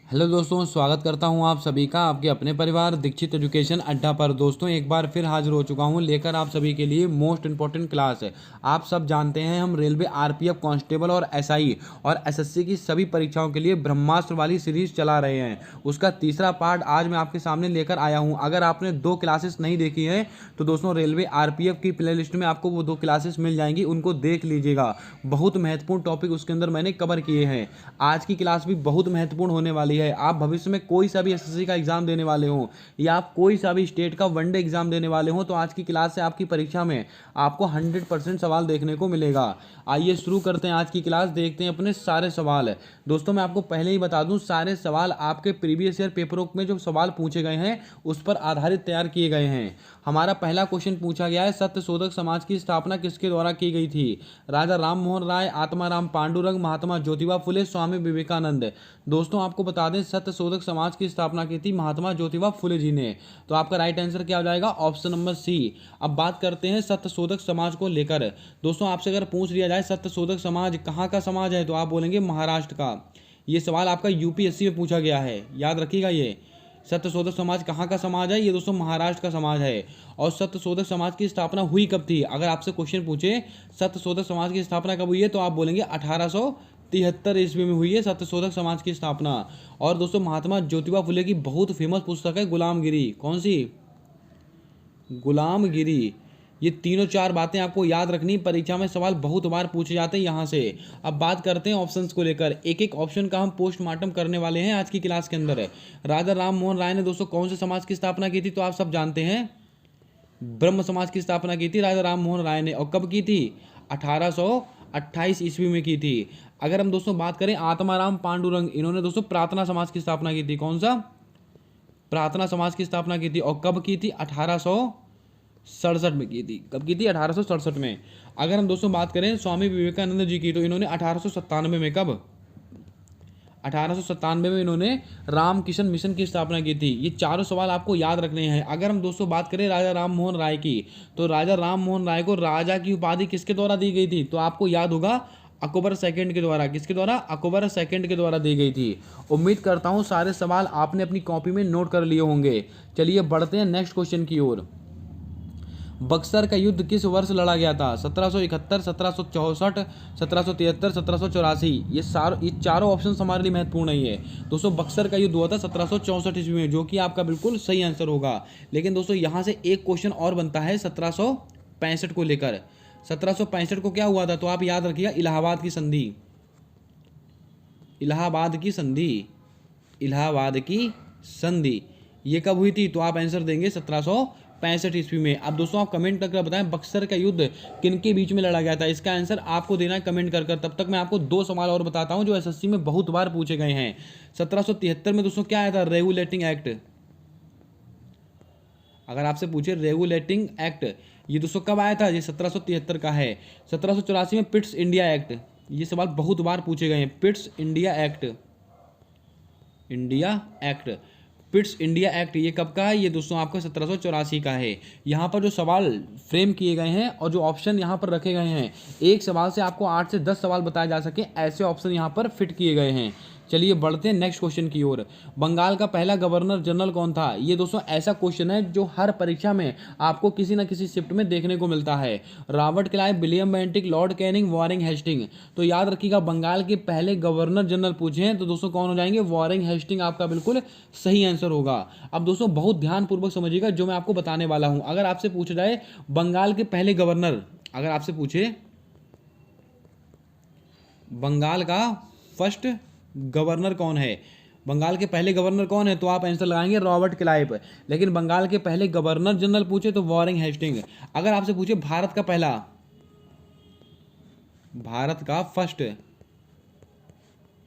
Hello दोस्तों, स्वागत करता हूं आप सभी का आपके अपने परिवार दीक्षित एजुकेशन अड्डा पर। दोस्तों एक बार फिर हाजिर हो चुका हूं लेकर आप सभी के लिए मोस्ट इंपॉर्टेंट क्लास है। आप सब जानते हैं हम रेलवे आरपीएफ कांस्टेबल और एसआई और एसएससी की सभी परीक्षाओं के लिए ब्रह्मास्त्र वाली सीरीज चला रहे हैं। उसका तीसरा पार्ट आज मैं आपके सामने लेकर आया हूँ। अगर आपने 2 क्लासेस नहीं देखी है तो दोस्तों रेलवे आरपीएफ की प्ले लिस्ट में आपको वो 2 क्लासेस मिल जाएंगी, उनको देख लीजिएगा। बहुत महत्वपूर्ण टॉपिक उसके अंदर मैंने कवर किए हैं। आज की क्लास भी बहुत महत्वपूर्ण होने वाली है। आप भविष्य में कोई सा भी एसएससी का एग्जाम देने वाले हो या आप कोई सा भी स्टेट का वनडे एग्जाम देने वाले हो तो आज की क्लास से आपकी परीक्षा में आपको 100% सवाल देखने को मिलेगा। आइए शुरू करते हैं आज की क्लास, देखते हैं अपने सारे सवाल। दोस्तों मैं आपको पहले ही बता दूं, सारे सवाल आपके प्रीवियस ईयर पेपरों में जो सवाल पूछे गए हैं उस पर आधारित तैयार किए गए हैं। हमारा पहला क्वेश्चन पूछा गया है, सत्यशोधक समाज की स्थापना किसके द्वारा की गई थी? राजा राम मोहन राय, आत्माराम पांडुरंग, महात्मा ज्योतिबा फुले, स्वामी विवेकानंद। दोस्तों आपको बता दें, सत्यशोधक समाज की स्थापना की थी महात्मा ज्योतिबा फुले जी ने। तो आपका राइट आंसर क्या हो जाएगा? Option number C. अब बात करते हैं सत्यशोधक समाज को लेकर। दोस्तों आपसे अगर पूछ लिया जाए सत्यशोधक समाज कहाँ का समाज है तो आप बोलेंगे महाराष्ट्र का। ये सवाल आपका यूपीएससी में पूछा गया है, याद रखिएगा। ये सत्यशोधक समाज कहाँ का समाज है? ये दोस्तों महाराष्ट्र का समाज है। और सत्यशोधक समाज की स्थापना हुई कब थी? अगर आपसे क्वेश्चन पूछे सत्यशोधक समाज की स्थापना कब हुई है तो आप बोलेंगे 1873 ईस्वी में हुई है सत्यशोधक समाज की स्थापना। और दोस्तों महात्मा ज्योतिबा फुले की बहुत फेमस पुस्तक है गुलामगिरी। कौन सी? गुलामगिरी। ये तीनों चार बातें आपको याद रखनी, परीक्षा में सवाल बहुत बार पूछे जाते हैं यहाँ से। अब बात करते हैं ऑप्शंस को लेकर। एक एक ऑप्शन का हम पोस्टमार्टम करने वाले हैं आज की क्लास के अंदर। राजा राम मोहन राय ने दोस्तों कौन से समाज की स्थापना की थी? तो आप सब जानते हैं, ब्रह्म समाज की स्थापना की थी राजा राम मोहन राय ने। और कब की थी? 1828 ईस्वी में की थी। अगर हम दोस्तों बात करें आत्माराम पांडुरंग, इन्होंने दोस्तों प्रार्थना समाज की स्थापना की थी। कौन सा? प्रार्थना समाज की स्थापना की थी। और कब की थी? 1867 में की थी। कब की थी? 1867 में। अगर हम दोस्तों बात करें स्वामी विवेकानंद जी की तो इन्होंने 1897 में, कब? 1897 में इन्होंने रामकृष्ण मिशन की स्थापना की थी। ये चारों सवाल आपको याद रखने हैं। अगर हम दोस्तों बात करें राजा राम मोहन राय की तो राजा राम मोहन राय को राजा की उपाधि किसके द्वारा दी गई थी? तो आपको याद होगा अकबर सेकंड के द्वारा। किसके द्वारा? अकबर सेकंड के द्वारा दी गई थी। उम्मीद करता हूँ सारे सवाल आपने अपनी कॉपी में नोट कर लिए होंगे। चलिए बढ़ते हैं नेक्स्ट क्वेश्चन की ओर। बक्सर का युद्ध किस वर्ष लड़ा गया था? 1771, 1764, 1773, 1784। ये चारों ऑप्शन हमारे लिए महत्वपूर्ण नहीं है। दोस्तों बक्सर का युद्ध हुआ था 1764 ईस्वी में, जो कि आपका बिल्कुल सही आंसर होगा। लेकिन दोस्तों यहाँ से एक क्वेश्चन और बनता है 1765 को लेकर। 1765 को क्या हुआ था? तो आप याद रखिएगा, इलाहाबाद की संधि। इलाहाबाद की संधि। इलाहाबाद की संधि ये कब हुई थी? तो आप आंसर देंगे 1765 ईस्वी में। अब दोस्तों आप कमेंट करके बताएं बक्सर का युद्ध किन के बीच में लड़ा गया था। इसका आंसर आपको देना है कमेंट कर। तब तक मैं आपको 2 सवाल और बताता हूं जो एसएससी में बहुत बार पूछे गए हैं। 1773 में दोस्तों क्या आया था? Regulating act. अगर आपसे पूछे रेगुलेटिंग एक्ट, ये दोस्तों कब आया था? ये 1773 का है। 1784 में पिट्स इंडिया एक्ट। ये सवाल बहुत बार पूछे गए हैं। Pitt's India act. India act, Pitt's India act ये कब का है? ये दोस्तों आपका 1784 का है। यहाँ पर जो सवाल फ्रेम किए गए हैं और जो ऑप्शन यहाँ पर रखे गए हैं, एक सवाल से आपको 8 से 10 सवाल बताए जा सके, ऐसे ऑप्शन यहाँ पर फिट किए गए हैं। चलिए बढ़ते हैं नेक्स्ट क्वेश्चन की ओर। बंगाल का पहला गवर्नर जनरल कौन था? ये दोस्तों ऐसा क्वेश्चन है जो हर परीक्षा में आपको किसी न किसी शिफ्ट में देखने को मिलता है। Robert Clive, William Bentinck, Lord Canning, Warren Hasting. तो याद रखिएगा, बंगाल के पहले गवर्नर जनरल पूछे हैं तो दोस्तों कौन हो जाएंगे? वॉरेन हेस्टिंग आपका बिल्कुल सही आंसर होगा। अब दोस्तों बहुत ध्यानपूर्वक समझिएगा जो मैं आपको बताने वाला हूं। अगर आपसे पूछा जाए बंगाल के पहले गवर्नर, अगर आपसे पूछे बंगाल का फर्स्ट गवर्नर कौन है, बंगाल के पहले गवर्नर कौन है, तो आप आंसर लगाएंगे रॉबर्ट क्लाइव। लेकिन बंगाल के पहले गवर्नर जनरल पूछे तो वॉरेन हेस्टिंग। अगर आपसे पूछे भारत का फर्स्ट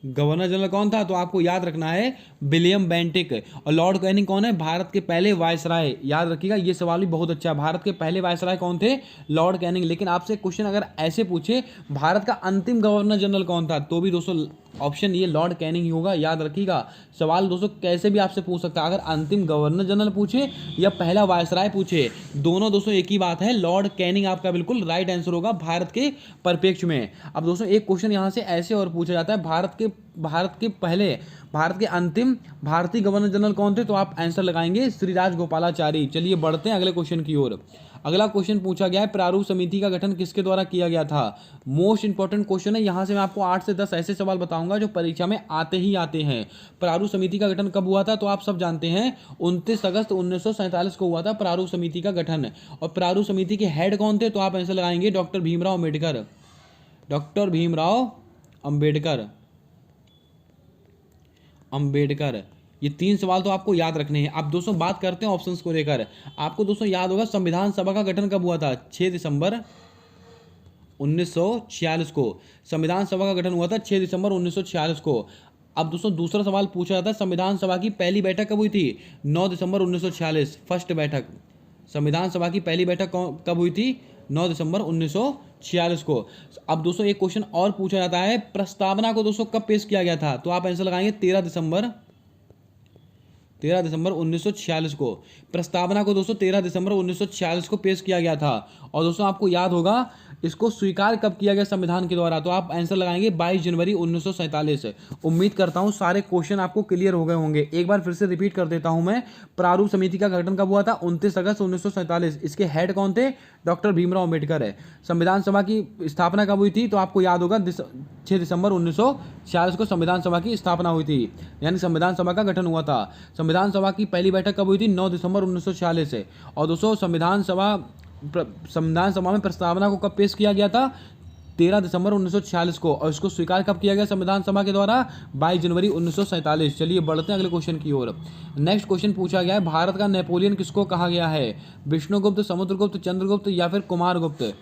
गवर्नर जनरल कौन था, तो आपको याद रखना है विलियम बेंटिक। और लॉर्ड कैनिंग कौन है? भारत के पहले वायसराय। याद रखिएगा, ये सवाल भी बहुत अच्छा है। भारत के पहले वायसराय कौन थे? Lord Canning. लेकिन आपसे क्वेश्चन अगर ऐसे पूछे भारत का अंतिम गवर्नर जनरल कौन था, तो भी दोस्तों ऑप्शन ये लॉर्ड कैनिंग ही होगा, याद रखिएगा। सवाल दोस्तों कैसे भी आपसे पूछ सकता है, अगर अंतिम गवर्नर जनरल पूछे या पहला वायसराय पूछे, दोनों दोस्तों एक ही बात है, लॉर्ड कैनिंग आपका बिल्कुल राइट आंसर होगा भारत के परिप्रेक्ष्य में। अब दोस्तों एक क्वेश्चन यहाँ से ऐसे और पूछा जाता है, भारत के अंतिम भारतीय गवर्नर जनरल कौन थे, तो आप आंसर लगाएंगे श्री राजगोपालाचारी। चलिए बढ़ते हैं अगले क्वेश्चन की ओर। अगला क्वेश्चन पूछा गया है, प्रारूप समिति का गठन किसके द्वारा किया गया था। मोस्ट इंपॉर्टेंट क्वेश्चन है, यहां से मैं आपको 8 से 10 ऐसे सवाल बताऊंगा जो परीक्षा में आते ही आते हैं। प्रारूप समिति का गठन कब हुआ था, तो आप सब जानते हैं 29 अगस्त 1947 को हुआ था प्रारूप समिति का गठन। और प्रारूप समिति के हेड कौन थे, तो आप आंसर लगाएंगे डॉक्टर भीमराव अम्बेडकर। डॉक्टर भीमराव अंबेडकर। ये 3 सवाल तो आपको याद रखने हैं। अब दोस्तों बात करते हैं ऑप्शंस को लेकर। आपको दोस्तों याद होगा संविधान सभा का गठन कब हुआ था, 6 दिसंबर 1946 को। संविधान सभा का गठन हुआ था 6 दिसंबर 1946 को। अब दोस्तों दूसरा सवाल पूछा जाता है, संविधान सभा की पहली बैठक कब हुई थी, 9 दिसंबर 1946, फर्स्ट बैठक। संविधान सभा की पहली बैठक कब हुई थी, 9 दिसंबर 1946 को। अब दोस्तों एक क्वेश्चन और पूछा जाता है, प्रस्तावना को दोस्तों कब पेश किया गया था, तो आप आंसर लगाएंगे 13 दिसंबर 1946 को। प्रस्तावना को दोस्तों 13 दिसंबर 1946 को पेश किया गया था। और दोस्तों आपको याद होगा इसको स्वीकार कब किया गया संविधान के द्वारा, तो आप आंसर लगाएंगे 22 जनवरी 1947। उम्मीद करता हूं सारे क्वेश्चन आपको क्लियर हो गए होंगे। एक बार फिर से रिपीट कर देता हूं मैं, प्रारूप समिति का गठन कब हुआ था, 29 अगस्त 1947। इसके हेड कौन थे, डॉक्टर भीमराव अम्बेडकर है। संविधान सभा की स्थापना कब हुई थी, तो आपको याद होगा 6 दिसंबर 1946 को संविधान सभा की स्थापना हुई थी, यानी संविधान सभा का गठन हुआ था। संविधान सभा की पहली बैठक कब हुई थी, 9 दिसंबर 1946 से। और दोस्तों संविधान सभा में प्रस्तावना को कब पेश किया गया था, 13 दिसंबर 1946 को। और इसको स्वीकार कब किया गया संविधान सभा के द्वारा, 22 जनवरी 1947। चलिए बढ़ते हैं अगले क्वेश्चन की ओर। नेक्स्ट क्वेश्चन पूछा गया है, भारत का नेपोलियन किसको कहा गया है, विष्णुगुप्त, समुद्रगुप्त, चंद्रगुप्त या फिर कुमारगुप्त।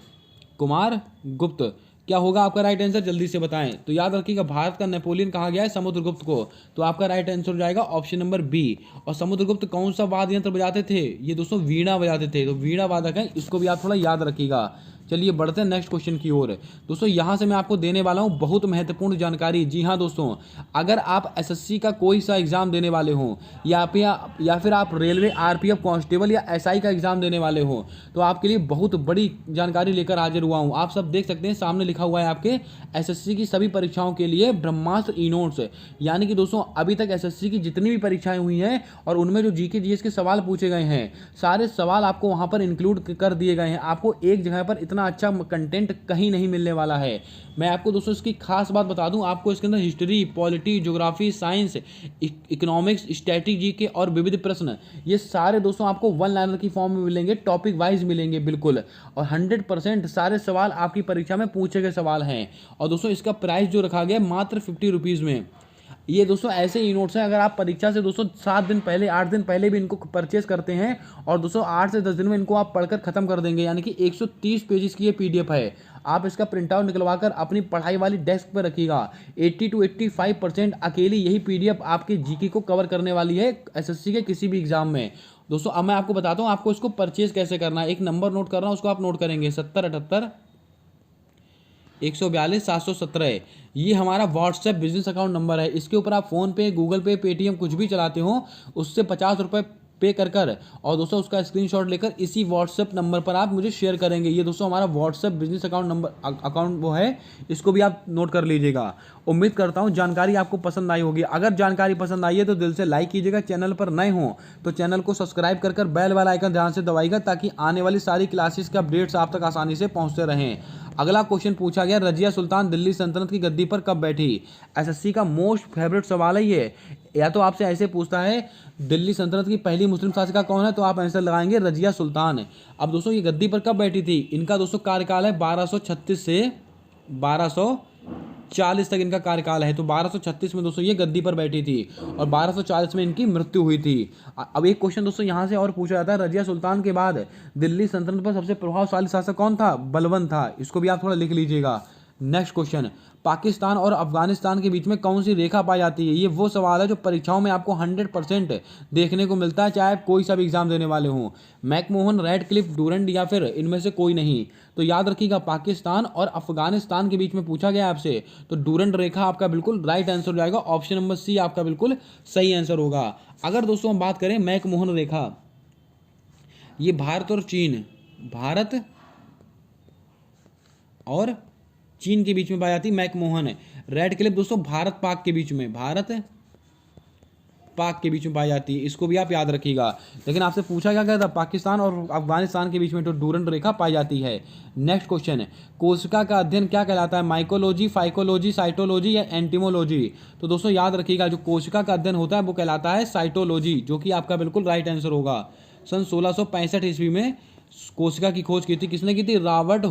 क्या होगा आपका राइट आंसर, जल्दी से बताएं। तो याद रखिएगा भारत का नेपोलियन कहा गया है समुद्रगुप्त को, तो आपका राइट आंसर हो जाएगा ऑप्शन नंबर बी। और समुद्रगुप्त कौन सा वाद्य यंत्र बजाते थे, ये दोस्तों वीणा बजाते थे, तो वीणा वादक है, इसको भी आप थोड़ा याद रखिएगा। चलिए बढ़ते हैं नेक्स्ट क्वेश्चन की ओर। दोस्तों यहाँ से मैं आपको देने वाला हूँ बहुत महत्वपूर्ण जानकारी। जी हाँ दोस्तों, अगर आप एसएससी का कोई सा एग्जाम देने वाले हों या फिर आप रेलवे आरपीएफ कांस्टेबल या एसआई का एग्जाम देने वाले हों, तो आपके लिए बहुत बड़ी जानकारी लेकर हाजिर हुआ हूँ। आप सब देख सकते हैं सामने लिखा हुआ है आपके एसएससी की सभी परीक्षाओं के लिए ब्रह्मास्त्र ई नोट्स, यानी कि दोस्तों अभी तक एसएससी की जितनी भी परीक्षाएं हुई हैं और उनमें जो जीके जीएस के सवाल पूछे गए हैं, सारे सवाल आपको वहां पर इंक्लूड कर दिए गए हैं। आपको एक जगह पर इतना अच्छा कंटेंट कहीं नहीं मिलने वाला है। मैं आपको दोस्तों इसकी खास बात बता दूं, आपको इसके अंदर history, polity, geography, science, economics, strategy के और विविध प्रश्न, ये सारे दोस्तों आपको वन लाइनर की फॉर्म में मिलेंगे, टॉपिक वाइज मिलेंगे बिल्कुल। और 100% सारे सवाल आपकी परीक्षा में पूछे गए सवाल हैं। और दोस्तों इसका प्राइस जो रखा गया मात्र 50 रुपीज़ में। ये दोस्तों ऐसे ई नोट्स हैं, अगर आप परीक्षा से दोस्तों 7 दिन पहले 8 दिन पहले भी इनको परचेस करते हैं और दोस्तों 8 से 10 दिन में इनको आप पढ़कर खत्म कर देंगे, यानी कि 130 पेजेस की ये पीडीएफ है। आप इसका प्रिंट आउट निकलवाकर अपनी पढ़ाई वाली डेस्क पर रखिएगा। 80 to 85% अकेली यही पीडीएफ आपके जीके को कवर करने वाली है एसएससी के किसी भी एग्जाम में। दोस्तों अब मैं आपको बताता हूँ आपको इसको परचेज कैसे करना है। एक नंबर नोट करना, उसको आप नोट करेंगे 7078 142 717। ये हमारा व्हाट्सएप बिजनेस अकाउंट नंबर है। इसके ऊपर आप फ़ोन पे, गूगल पे, पेटीएम कुछ भी चलाते हो, उससे 50 रुपये पे कर और दोस्तों उसका स्क्रीनशॉट लेकर इसी व्हाट्सएप नंबर पर आप मुझे शेयर करेंगे। ये दोस्तों हमारा व्हाट्सएप बिजनेस अकाउंट वो है, इसको भी आप नोट कर लीजिएगा। उम्मीद करता हूँ जानकारी आपको पसंद आई होगी। अगर जानकारी पसंद आई है तो दिल से लाइक कीजिएगा। चैनल पर नए हो तो चैनल को सब्सक्राइब कर बेल वाला आइकन ध्यान से दबाइएगा, ताकि आने वाली सारी क्लासेस के अपडेट्स आप तक आसानी से पहुँचते रहें। अगला क्वेश्चन पूछा गया, रजिया सुल्तान दिल्ली सल्तनत की गद्दी पर कब बैठी। एसएससी का मोस्ट फेवरेट सवाल है ये। या तो आपसे ऐसे पूछता है दिल्ली सल्तनत की पहली मुस्लिम शासिका कौन है, तो आप आंसर लगाएंगे रजिया सुल्तान। अब दोस्तों ये गद्दी पर कब बैठी थी, इनका दोस्तों कार्यकाल है 1236 से 1240 तक इनका कार्यकाल है। तो 1236 में दोस्तों ये गद्दी पर बैठी थी और 1240 में इनकी मृत्यु हुई थी। अब एक क्वेश्चन दोस्तों यहाँ से और पूछा जाता है, रजिया सुल्तान के बाद दिल्ली सल्तनत पर सबसे प्रभावशाली शासक कौन था, बलबन था। इसको भी आप थोड़ा लिख लीजिएगा। नेक्स्ट क्वेश्चन, पाकिस्तान और अफगानिस्तान के बीच में कौन सी रेखा पाई जाती है? ये वो सवाल है जो परीक्षाओं में आपको 100% देखने को मिलता है, चाहे आप कोई सा भी एग्जाम देने वाले हों। मैकमोहन, रेडक्लिफ, डूरंड या फिर इनमें से कोई नहीं। तो याद रखिएगा, पाकिस्तान और अफगानिस्तान के बीच में पूछा गया आपसे, तो डूरंड रेखा आपका बिल्कुल राइट आंसर हो जाएगा। ऑप्शन नंबर सी आपका बिल्कुल सही आंसर होगा। अगर दोस्तों हम बात करें मैकमोहन रेखा, ये भारत और चीन, भारत और चीन के बीच में पाई जाती है मैकमोहन। रेड क्लिफ दोस्तों भारत पाक के बीच में, भारत पाक के बीच में पाई जाती है, इसको भी आप याद रखिएगा। लेकिन आपसे पूछा क्या गया था, पाकिस्तान और अफगानिस्तान के बीच में तो डूरंड रेखा पाई जाती है। नेक्स्ट क्वेश्चन है, कोशिका का अध्ययन क्या कहलाता है? माइकोलॉजी, फाइकोलॉजी, साइटोलॉजी या एंटीमोलॉजी? तो दोस्तों याद रखिएगा, जो कोशिका का अध्ययन होता है वो कहलाता है साइटोलॉजी, जो कि आपका बिल्कुल राइट आंसर होगा। सन 1665 ईस्वी में कोशिका की खोज की थी, किसने की थी? रॉबर्ट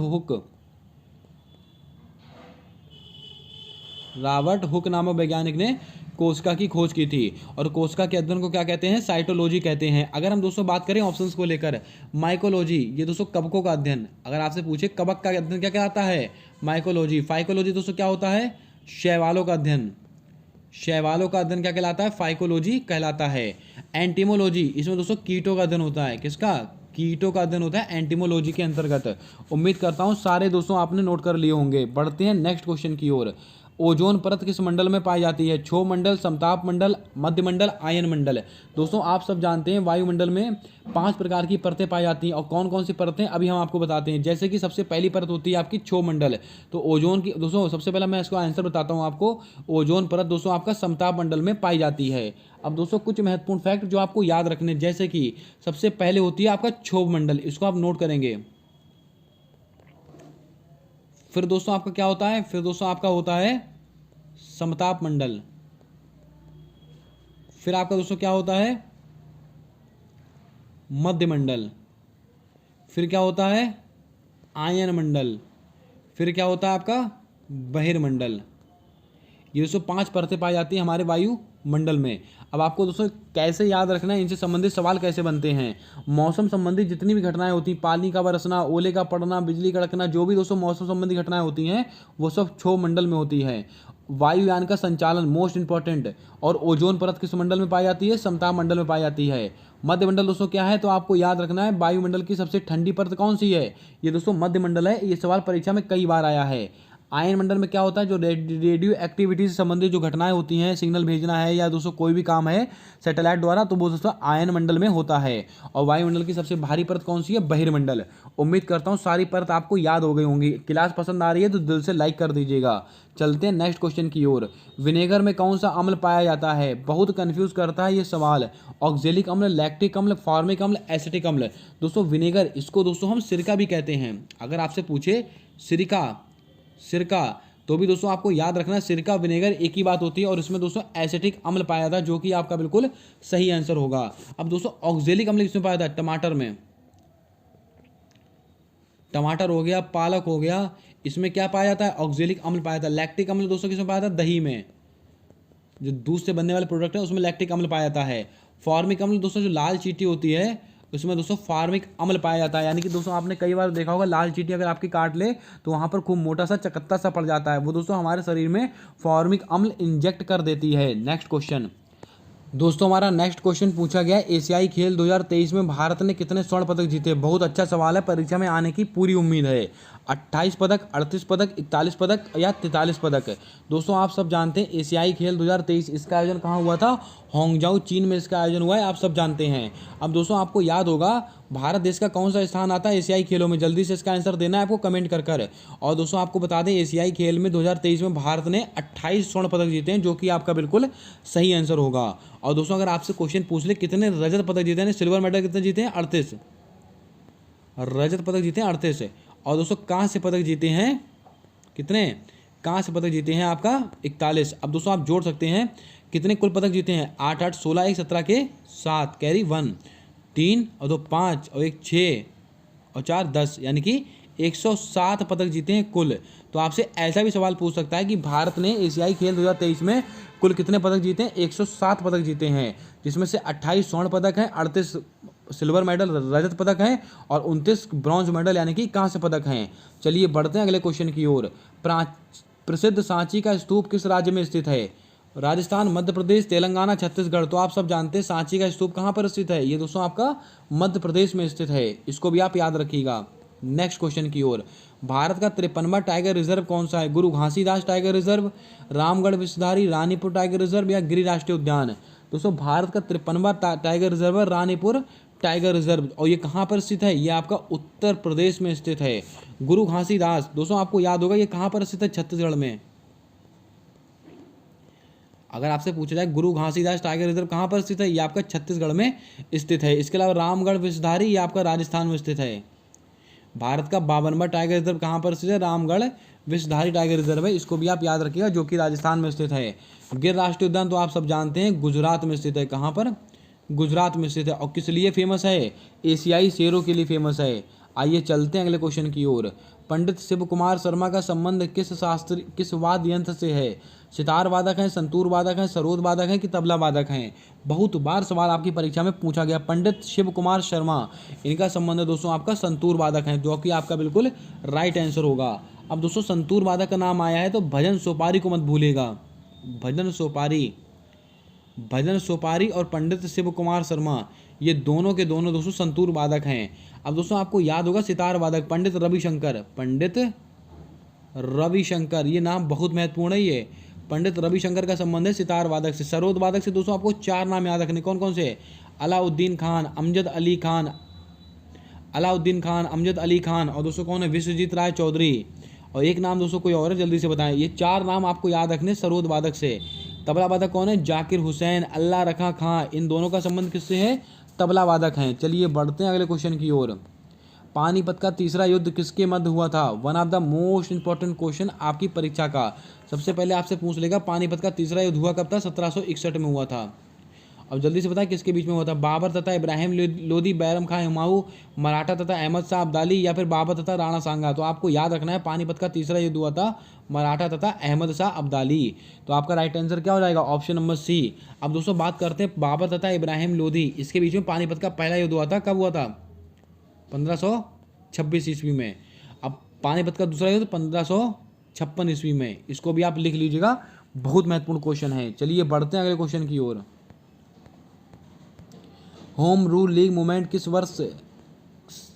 हुक नामक वैज्ञानिक ने कोशिका की खोज की थी। और कोशिका के अध्ययन को क्या कहते हैं? साइटोलॉजी कहते हैं। अगर हम दोस्तों बात करें ऑप्शंस को लेकर, माइकोलॉजी, ये दोस्तों कवकों का अध्ययन, अगर आपसे पूछे कवक का अध्ययन क्या कहलाता है? माइकोलॉजी। फाइकोलॉजी दोस्तों क्या होता है? शैवालों का अध्ययन, शैवालों का अध्ययन क्या कहलाता है? फाइकोलॉजी कहलाता है। एंटीमोलॉजी, इसमें दोस्तों कीटों का अध्ययन होता है, किसका? कीटों का अध्ययन होता है एंटीमोलॉजी के अंतर्गत। उम्मीद करता हूं सारे दोस्तों आपने नोट कर लिए होंगे। बढ़ते हैं नेक्स्ट क्वेश्चन की ओर। ओजोन परत किस मंडल में पाई जाती है? क्षोभ मंडल, समताप मंडल, मध्य मंडल, आयन मंडल। दोस्तों आप सब जानते हैं वायुमंडल में 5 प्रकार की परतें पाई जाती हैं, और कौन कौन सी परतें अभी हम आपको बताते हैं। जैसे कि सबसे पहली परत होती है आपकी क्षोभ मंडल। तो ओजोन की दोस्तों सबसे पहले मैं इसको आंसर बताता हूँ आपको। ओजोन परत दोस्तों आपका समताप मंडल में पाई जाती है। अब दोस्तों कुछ महत्वपूर्ण फैक्ट जो आपको याद रखने, जैसे कि सबसे पहले होती है आपका क्षोभ मंडल, इसको आप नोट करेंगे। फिर दोस्तों आपका क्या होता है? फिर दोस्तों आपका होता है समताप मंडल। फिर आपका दोस्तों क्या होता है? मध्य मंडल। फिर क्या होता है? आयन मंडल। फिर क्या होता है आपका? बहिर्मंडल। ये दोस्तों 5 परतें पाई जाती हैं हमारे वायुमंडल में। अब आपको दोस्तों कैसे याद रखना है, इनसे संबंधित सवाल कैसे बनते हैं। मौसम संबंधी जितनी भी घटनाएं होती हैं, पानी का बरसना, ओले का पड़ना, बिजली कड़कना, जो भी दोस्तों मौसम संबंधी घटनाएं होती हैं वो सब क्षोभ मंडल में होती है। वायुयान का संचालन मोस्ट इंपॉर्टेंट, और ओजोन परत किस मंडल में पाई जाती है? समताप मंडल में पाई जाती है। मध्य मंडल दोस्तों क्या है? तो आपको याद रखना है वायुमंडल की सबसे ठंडी परत कौन सी है? ये दोस्तों मध्य मंडल है। ये सवाल परीक्षा में कई बार आया है। आयन मंडल में क्या होता है? जो रेडियो एक्टिविटी से संबंधित जो घटनाएं होती हैं, सिग्नल भेजना है या दोस्तों कोई भी काम है सैटेलाइट द्वारा, तो वो दोस्तों आयन मंडल में होता है। और वायुमंडल की सबसे भारी परत कौन सी है? बहिर्मंडल। उम्मीद करता हूँ सारी परत आपको याद हो गई होंगी। क्लास पसंद आ रही है तो दिल से लाइक कर दीजिएगा। चलते हैं नेक्स्ट क्वेश्चन की ओर। विनेगर में कौन सा अम्ल पाया जाता है? बहुत कंफ्यूज करता है ये सवाल। ऑक्जेलिक अम्ल, लैक्टिक अम्ल, फॉर्मिक अम्ल, एसिटिक अम्ल। दोस्तों विनेगर, इसको दोस्तों हम सिरका भी कहते हैं। अगर आपसे पूछे सिरका, तो भी दोस्तों आपको याद रखना सिरका विनेगर एक ही बात होती है, और इसमें दोस्तों एसिटिक अम्ल पाया जाता है, जो कि आपका बिल्कुल सही आंसर होगा। अब दोस्तों ऑक्जेलिक अम्ल किसमें पाया जाता है? टमाटर में। टमाटर हो गया, पालक हो गया, इसमें क्या पाया जाता है? ऑक्जेलिक अम्ल पाया जाता है। लैक्टिक अम्ल दोस्तों किसमें पाया जाता है? दही में, जो दूध से बनने वाले प्रोडक्ट है उसमें लैक्टिक अम्ल पाया जाता है। फॉर्मिक अम्ल दोस्तों जो लाल चींटी होती है उसमें दोस्तों फार्मिक अम्ल पाया जाता है। यानी कि दोस्तों आपने कई बार देखा होगा, लाल चींटी अगर आपकी काट ले तो वहाँ पर खूब मोटा सा चकत्ता सा पड़ जाता है, वो दोस्तों हमारे शरीर में फॉर्मिक अम्ल इंजेक्ट कर देती है। नेक्स्ट क्वेश्चन दोस्तों, हमारा नेक्स्ट क्वेश्चन पूछा गया एशियाई खेल 2023 में भारत ने कितने स्वर्ण पदक जीते? बहुत अच्छा सवाल है, परीक्षा में आने की पूरी उम्मीद है। 28 पदक, 38 पदक, 41 पदक या 43 पदक। दोस्तों आप सब जानते हैं एशियाई खेल 2023 इसका आयोजन कहाँ हुआ था? होंगजाऊ चीन में इसका आयोजन हुआ है, आप सब जानते हैं। अब दोस्तों आपको याद होगा भारत देश का कौन सा स्थान आता है एशियाई खेलों में? जल्दी से इसका आंसर देना है आपको कमेंट कर। और दोस्तों आपको बता दें एशियाई खेल में 2023 में भारत ने 28 स्वर्ण पदक जीते हैं, जो कि आपका बिल्कुल सही आंसर होगा। और दोस्तों अगर आपसे क्वेश्चन पूछ ले कितने रजत पदक जीते हैं, सिल्वर मेडल कितने जीते हैं? 38 रजत पदक जीते हैं, 38। और दोस्तों कांस्य पदक जीते हैं कितने? कांस्य पदक जीते हैं आपका 41। अब दोस्तों आप जोड़ सकते हैं कितने कुल पदक जीते हैं? 8 8 16 1 17 के 7 कैरी 1 3 और 2 5 और 1 6 और 4 10, यानी कि 107 पदक जीते हैं कुल। तो आपसे ऐसा भी सवाल पूछ सकता है कि भारत ने एशियाई खेल 2023 में कुल कितने पदक जीते हैं? 107 पदक जीते हैं, जिसमें से 28 स्वर्ण पदक हैं, 38 सिल्वर मेडल रजत पदक हैं और 29 ब्रॉन्ज मेडल यानी कि कांस्य पदक हैं। चलिए बढ़ते हैं अगले क्वेश्चन की ओर। प्रसिद्ध सांची का स्तूप किस राज्य में स्थित है? राजस्थान, मध्य प्रदेश, तेलंगाना, छत्तीसगढ़। तो आप सब जानते हैं सांची का स्तूप कहाँ पर स्थित है। ये दोस्तों आपका मध्य प्रदेश में स्थित है, इसको भी आप याद रखिएगा। नेक्स्ट क्वेश्चन की ओर। भारत का 53वां टाइगर रिजर्व कौन सा है? गुरु Ghasidas tiger reserve, Ramgarh Vishdhari, Ranipur tiger reserve या गिरि राष्ट्रीय उद्यान। दोस्तों भारत का 53वां टाइगर रिजर्व है रानीपुर टाइगर रिजर्व, और ये कहाँ पर स्थित है? ये आपका उत्तर प्रदेश में स्थित है। गुरु घासीदास, दोस्तों आपको याद होगा ये कहाँ पर स्थित है? छत्तीसगढ़ में। अगर आपसे पूछा जाए गुरु घासीदास टाइगर रिजर्व कहाँ पर स्थित है, ये आपका छत्तीसगढ़ में स्थित है। इसके अलावा रामगढ़ विषधारी ये आपका राजस्थान में स्थित है। भारत का 52वां टाइगर रिजर्व कहाँ पर स्थित है? रामगढ़ विषधारी टाइगर रिजर्व है, इसको भी आप याद रखिएगा, जो कि राजस्थान में स्थित है। गिर राष्ट्रीय उद्यान तो आप सब जानते हैं गुजरात में स्थित है। कहाँ पर? गुजरात में स्थित है। और किस लिए फेमस है? एशियाई शेरों के लिए फेमस है। आइए चलते हैं अगले क्वेश्चन की ओर। पंडित शिव कुमार शर्मा का संबंध किस वाद्य यंत्र से है? सितार वादक हैं, संतूर वादक हैं, सरोद वादक हैं कि तबला वादक हैं? बहुत बार सवाल आपकी परीक्षा में पूछा गया। पंडित शिव कुमार शर्मा, इनका संबंध है दोस्तों आपका संतूर वादक हैं, जो कि आपका बिल्कुल राइट आंसर होगा। अब दोस्तों संतूर वादक का नाम आया है तो भजन सोपारी को मत भूलेगा। भजन सोपारी और पंडित शिव कुमार शर्मा, ये दोनों के दोनों दोस्तों संतूर वादक हैं। अब दोस्तों आपको याद होगा सितार वादक पंडित रविशंकर, ये नाम बहुत महत्वपूर्ण है। ये पंडित रविशंकर का संबंध है सितार वादक से। सरोद वादक से दोस्तों आपको 4 नाम याद रखने, कौन कौन से? अलाउद्दीन खान, अमजद अली खान और दोस्तों कौन है? विश्वजीत राय चौधरी। और एक नाम दोस्तों कोई और है, जल्दी से बताएं। ये 4 नाम आपको याद रखने सरोद वादक से। तबला वादक कौन है? जाकिर हुसैन, अल्लाह रखा खां। इन दोनों का संबंध किससे है? तबला वादक हैं। चलिए बढ़ते हैं अगले क्वेश्चन की ओर। पानीपत का तीसरा युद्ध किसके मध्य हुआ था? One of the most important question आपकी परीक्षा का। सबसे पहले आपसे पूछ लेगा पानीपत का तीसरा युद्ध हुआ कब था? 1761 में हुआ था। अब जल्दी से बताएं किसके बीच में हुआ था? बाबर तथा इब्राहिम लोदी, बैरम खां हुमायूं, मराठा तथा अहमद शाह अब्दाली या फिर बाबर तथा राणा सांगा। तो आपको याद रखना है पानीपत का तीसरा युद्ध हुआ था मराठा तथा अहमद शाह अब्दाली। तो आपका राइट आंसर क्या हो जाएगा? Option number C. अब दोस्तों बात करते हैं बाबर तथा इब्राहिम लोदी, इसके बीच में पानीपत का पहला युद्ध हुआ था। कब हुआ था? 1526 ईस्वी में। अब पानीपत का दूसरा युद्ध 1556 ईस्वी में। इसको भी आप लिख लीजिएगा, बहुत महत्वपूर्ण क्वेश्चन है। चलिए बढ़ते हैं अगले क्वेश्चन की ओर। होम रूल लीग मूवमेंट किस वर्ष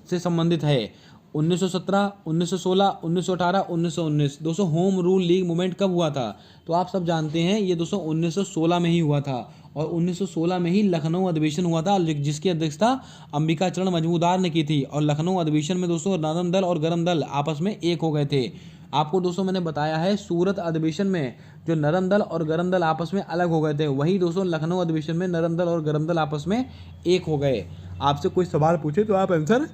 से संबंधित है? 1917, 1916, 1918, 1919। दोस्तों होम रूल लीग मूवमेंट कब हुआ था? तो आप सब जानते हैं ये दोस्तों 1916 में ही हुआ था। और 1916 में ही लखनऊ अधिवेशन हुआ था, जिसकी अध्यक्षता अंबिकाचरण मजमूदार ने की थी। और लखनऊ अधिवेशन में दोस्तों नरम दल और गरम दल आपस में एक हो गए थे। आपको दोस्तों मैंने बताया है सूरत अधिवेशन में जो नरम दल और गरम दल आपस में अलग हो गए थे, वही दोस्तों लखनऊ अधिवेशन में नरम दल और गरम दल आपस में एक हो गए। आपसे कोई सवाल पूछे तो आप आंसर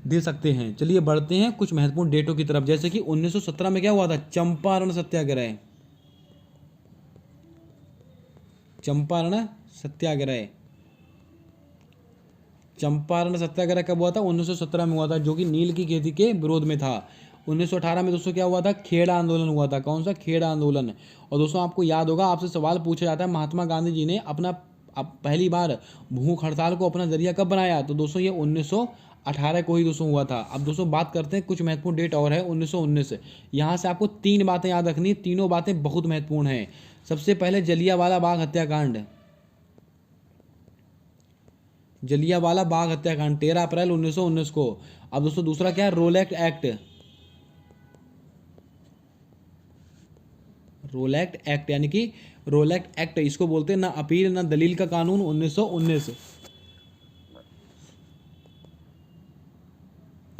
दे सकते हैं। चलिए बढ़ते हैं कुछ महत्वपूर्ण डेटों की तरफ, जैसे कि 1917 में क्या हुआ था? चंपारण सत्याग्रह। चंपारण सत्याग्रह कब हुआ था? 1917 में हुआ था, जो कि नील की खेती के विरोध में था। 1918 में दोस्तों क्या हुआ था? खेड़ा आंदोलन हुआ था। कौन सा? खेड़ा आंदोलन। और दोस्तों आपको याद होगा, आपसे सवाल पूछा जाता है महात्मा गांधी जी ने पहली बार भूख हड़ताल को अपना जरिया कब बनाया? तो दोस्तों ये 1918 को ही दोस्तों हुआ था। अब दोस्तों बात करते हैं कुछ महत्वपूर्ण डेट और है 1919। यहाँ से आपको 3 बातें याद रखनी है, तीनों बातें बहुत महत्वपूर्ण हैं। सबसे पहले जलियांवाला बाग हत्याकांड, 13 अप्रैल 1919 को। अब दोस्तों दूसरा क्या है? रोलैक्ट एक्ट यानी कि रोलैक्ट एक्ट, इसको बोलते हैं ना अपील ना दलील का कानून, 1919।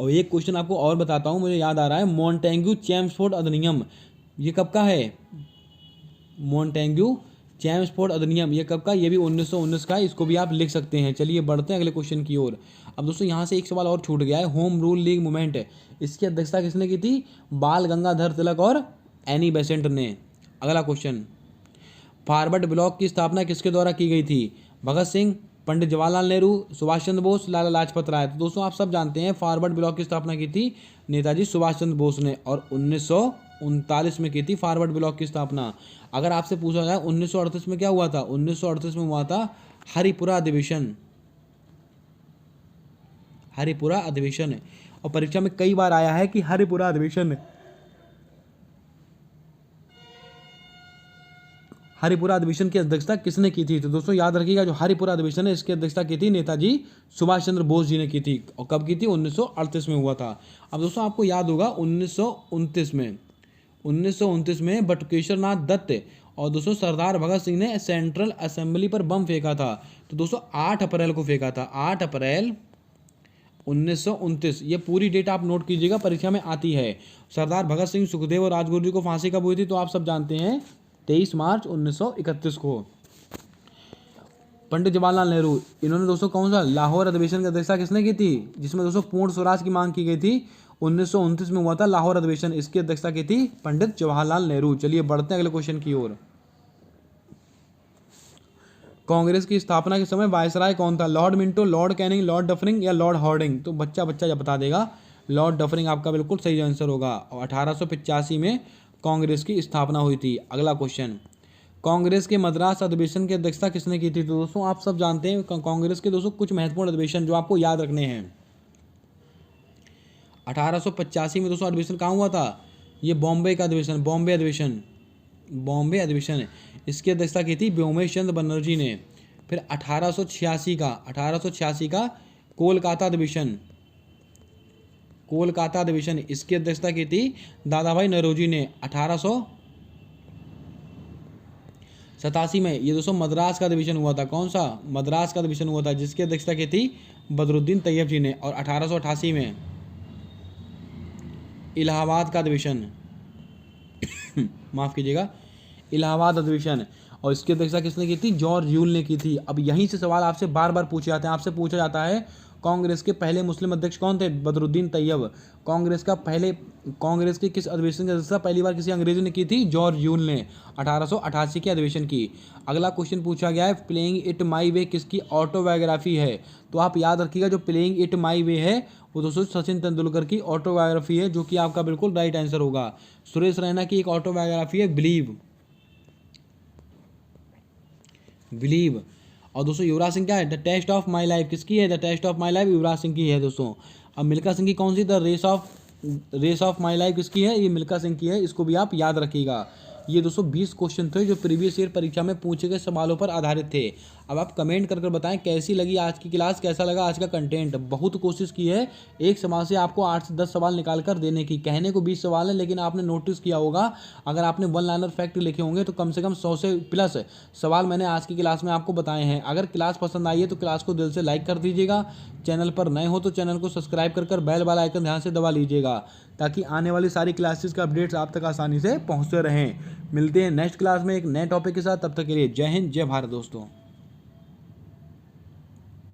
और एक क्वेश्चन आपको और बताता हूं, मुझे याद आ रहा है, मॉन्टेग्यू चेम्सफोर्ड अधिनियम, ये कब का है? मॉन्टेग्यू चेम्सफोर्ड अधिनियम ये कब का? ये भी 1919 का है, इसको भी आप लिख सकते हैं। चलिए बढ़ते हैं अगले क्वेश्चन की ओर। अब दोस्तों यहाँ से एक सवाल और छूट गया है, होम रूल लीग मूवमेंट इसकी अध्यक्षता किसने की थी? बाल गंगाधर तिलक और एनी बेसेंट ने। अगला क्वेश्चन, फॉरवर्ड ब्लॉक की स्थापना किसके द्वारा की गई थी? भगत सिंह, पंडित जवाहरलाल नेहरू, सुभाष चंद्र बोस, लाला लाजपत राय। तो दोस्तों आप सब जानते हैं फॉरवर्ड ब्लॉक की स्थापना की थी नेताजी सुभाष चंद्र बोस ने, और 1939 में की थी फॉरवर्ड ब्लॉक की स्थापना। अगर आपसे पूछा जाए 1938 में क्या हुआ था? 1938 में हुआ था हरिपुरा अधिवेशन, हरिपुरा अधिवेशन। और परीक्षा में कई बार आया है कि हरिपुरा अधिवेशन, हरिपुरा अधिवेशन की अध्यक्षता किसने की थी? तो दोस्तों याद रखिएगा, जो हरिपुरा अधिवेशन है इसकी अध्यक्षता की थी नेताजी सुभाष चंद्र बोस जी ने की थी। और कब की थी? 1938 में हुआ था। अब दोस्तों आपको याद होगा 1929 में बटुकेश्वर नाथ दत्त और दोस्तों सरदार भगत सिंह ने सेंट्रल असेंबली पर बम फेंका था। तो दोस्तों 8 अप्रैल को फेंका था, 8 अप्रैल 1929। ये पूरी डेट आप नोट कीजिएगा, परीक्षा में आती है। सरदार भगत सिंह, सुखदेव और राजगुरु जी को फांसी कब हुई थी? तो आप सब जानते हैं 23 मार्च 1931 को। पंडित जवाहरलाल नेहरू, इन्होंने दोस्तों कौन सा लाहौर अधिवेशन की अध्यक्षता किसने की थी? जिसमें दोस्तों पूर्ण स्वराज की मांग की गई थी। 1929 में हुआ था लाहौर अधिवेशन, इसकी अध्यक्षता की थी पंडित जवाहरलाल नेहरू। चलिए बढ़ते हैं अगले क्वेश्चन की ओर। कांग्रेस की स्थापना के समय वायसराय कौन था? Lord Minto, Lord Canning, Lord Dufferin या लॉर्ड हार्डिंग? तो बच्चा जब बता देगा। लॉर्ड डफरिंग आपका बिल्कुल सही आंसर होगा। और 1885 में कांग्रेस की स्थापना हुई थी। अगला क्वेश्चन, कांग्रेस के मद्रास अधिवेशन की अध्यक्षता किसने की थी? तो दोस्तों आप सब जानते हैं कांग्रेस के दोस्तों कुछ महत्वपूर्ण अधिवेशन जो आपको याद रखने हैं। 1885 में दोस्तों अधिवेशन कहाँ हुआ था? ये बॉम्बे का अधिवेशन, बॉम्बे अधिवेशन। इसकी अध्यक्षता की थी व्योमेश चंद्र बनर्जी ने। फिर 1886 का कोलकाता अधिवेशन, इसकी अध्यक्षता की थी दादा भाई नौरोजी ने। 1887 में ये दोस्तों मद्रास का अधिवेशन हुआ था। कौन सा? मद्रास का अधिवेशन हुआ था, जिसकी अध्यक्षता की थी बदरुद्दीन तैयब जी ने। और 1888 में इलाहाबाद का अधिवेशन माफ कीजिएगा, इलाहाबाद अधिवेशन, और इसकी अध्यक्षता किसने की थी? जॉर्ज यूल ने की थी। अब यहीं से सवाल आपसे बार बार पूछे जाते हैं। आपसे पूछा जाता है कांग्रेस के पहले मुस्लिम अध्यक्ष कौन थे? बदरुद्दीन तैयब। कांग्रेस की किस अधिवेशन की अध्यक्षता पहली बार किसी अंग्रेज ने की थी? जॉर्ज यूल ने, 1888 के अधिवेशन की। अगला क्वेश्चन पूछा गया है, प्लेइंग इट माई वे किसकी ऑटोबायोग्राफी है? तो आप याद रखिएगा, जो प्लेइंग इट माई वे है वो दोस्तों सचिन तेंदुलकर की ऑटोबायोग्राफी है, जो कि आपका बिल्कुल राइट आंसर होगा। सुरेश रैना की एक ऑटोबायोग्राफी है बिलीव। और दोस्तों युवराज सिंह क्या है? The Test of My Life किसकी है? The Test of My Life Yuvraj Singh की है दोस्तों। अब मिल्खा सिंह की कौन सी? The Race of My Life किसकी है? ये मिल्खा सिंह की है। इसको भी आप याद रखिएगा। ये दोस्तों 20 क्वेश्चन थे जो प्रीवियस ईयर परीक्षा में पूछे गए सवालों पर आधारित थे। अब आप कमेंट कर बताएं कैसी लगी आज की क्लास, कैसा लगा आज का कंटेंट। बहुत कोशिश की है एक सवाल से आपको 8 से 10 सवाल निकाल कर देने की। कहने को 20 सवाल है, लेकिन आपने नोटिस किया होगा अगर आपने वन लाइनर फैक्ट लिखे होंगे तो कम से कम 100 से प्लस सवाल मैंने आज की क्लास में आपको बताए हैं। अगर क्लास पसंद आई है तो क्लास को दिल से लाइक कर दीजिएगा। चैनल पर नए हो तो चैनल को सब्सक्राइब कर बेल वाला आइकन ध्यान से दबा लीजिएगा, ताकि आने वाली सारी क्लासेस का अपडेट्स आप तक आसानी से पहुंचते रहें। मिलते हैं नेक्स्ट क्लास में एक नए टॉपिक के साथ। तब तक के लिए जय हिंद, जय भारत दोस्तों।